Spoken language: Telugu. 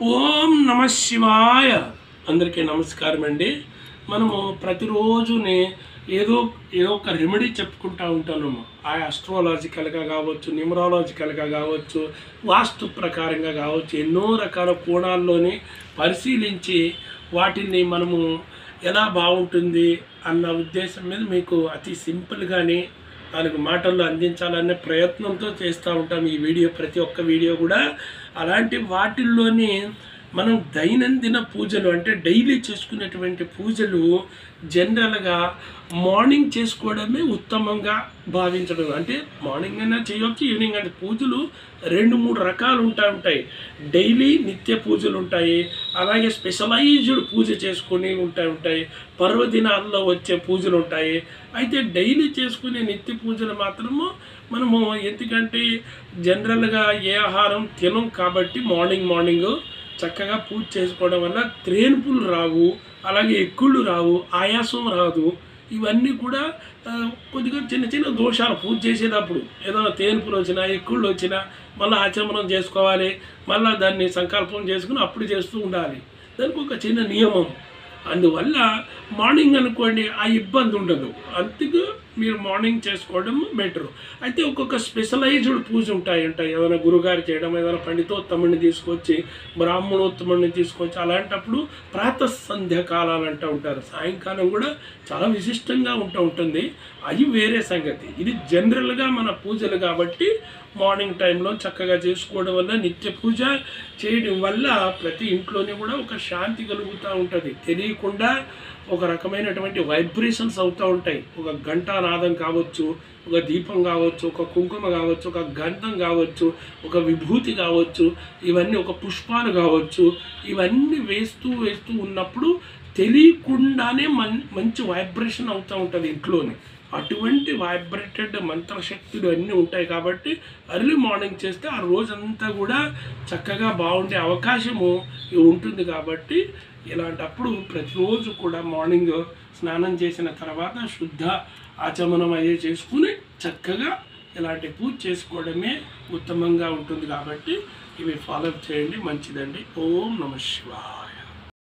ఓం నమ శివాయ. అందరికీ నమస్కారం అండి. మనము ప్రతిరోజునే ఏదో ఏదో ఒక రెమెడీ చెప్పుకుంటూ ఉంటాము. ఆ ఆస్ట్రాలజికల్గా కావచ్చు, న్యూమరాలజికల్గా కావచ్చు, వాస్తు ప్రకారంగా కావచ్చు, ఎన్నో రకాల కోణాల్లోని పరిశీలించి వాటిని మనము ఎలా బాగుంటుంది అన్న ఉద్దేశం మీద మీకు అతి సింపుల్గానే దానికి మాటల్లో అందించాలనే ప్రయత్నంతో చేస్తూ ఉంటాం ఈ వీడియో. ప్రతి ఒక్క వీడియో కూడా అలాంటి వాటిల్లోనే మనం దైనందిన పూజలు అంటే డైలీ చేసుకునేటువంటి పూజలు జనరల్గా మార్నింగ్ చేసుకోవడమే ఉత్తమంగా భావించడం. అంటే మార్నింగ్ అయినా చేయవచ్చు, ఈవినింగ్ అంటే పూజలు 2-3 రకాలు ఉంటాయి. డైలీ నిత్య పూజలు ఉంటాయి, అలాగే స్పెషలైజ్డ్ పూజ చేసుకుని ఉంటాయి, పర్వదినాల్లో వచ్చే పూజలు ఉంటాయి. అయితే డైలీ చేసుకునే నిత్య పూజలు మాత్రము మనము ఎందుకంటే జనరల్గా ఏ ఆహారం తినం కాబట్టి మార్నింగ్ చక్కగా పూజ చేసుకోవడం వల్ల త్రేన్పులు రావు, అలాగే ఎక్కుళ్ళు రావు, ఆయాసం రాదు. ఇవన్నీ కూడా కొద్దిగా చిన్న చిన్న దోషాలు పూజ చేసేటప్పుడు ఏదైనా తేన్పులు వచ్చినా ఎక్కుళ్ళు వచ్చినా మళ్ళీ ఆచమనం చేసుకోవాలి, మళ్ళీ దాన్ని సంకల్పం చేసుకుని అప్పుడు చేస్తూ ఉండాలి. దానికి ఒక చిన్న నియమం. అందువల్ల మార్నింగ్ అనుకోండి ఆ ఇబ్బంది ఉండదు. అందుకు మీరు మార్నింగ్ చేసుకోవడం బెటరు. అయితే ఒక్కొక్క స్పెషలైజ్డ్ పూజ ఉంటాయి. ఏదైనా గురుగారు చేయడం, ఏదైనా పండితోత్తముడిని తీసుకొచ్చి, బ్రాహ్మణోత్తముడిని తీసుకొచ్చి, అలాంటప్పుడు ప్రాతః సంధ్యాకాలాలు అంటూ ఉంటారు. సాయంకాలం కూడా చాలా విశిష్టంగా ఉంటుంది. అవి వేరే సంగతి. ఇది జనరల్గా మన పూజలు కాబట్టి మార్నింగ్ టైంలో చక్కగా చేసుకోవడం వల్ల, నిత్య పూజ చేయడం వల్ల ప్రతి ఇంట్లోనే కూడా ఒక శాంతి కలుగుతూ ఉంటుంది. తెలియకుండా ఒక రకమైనటువంటి వైబ్రేషన్స్ అవుతూ ఉంటాయి. ఒక ఘంటానాదం కావచ్చు, ఒక దీపం కావచ్చు, ఒక కుంకుమ కావచ్చు, ఒక గంధం కావచ్చు, ఒక విభూతి కావచ్చు, ఇవన్నీ ఒక పుష్పాలు కావచ్చు, ఇవన్నీ వేస్తూ ఉన్నప్పుడు తెలియకుండానే మంచి వైబ్రేషన్ అవుతూ ఉంటుంది ఇంట్లోనే. అటువంటి వైబ్రేటెడ్ మంత్రశక్తులు అన్నీ ఉంటాయి కాబట్టి ఎర్లీ మార్నింగ్ చేస్తే ఆ రోజంతా కూడా చక్కగా బాగుండే అవకాశము ఉంటుంది. కాబట్టి ఇలాంటప్పుడు ప్రతిరోజు కూడా మార్నింగ్ స్నానం చేసిన తర్వాత శుద్ధ ఆచమనం అయ్యే చేసుకుని చక్కగా ఇలాంటి పూజ చేసుకోవడమే ఉత్తమంగా ఉంటుంది. కాబట్టి ఇవి ఫాలో చేయండి, మంచిదండి. ఓం నమ శివాయ.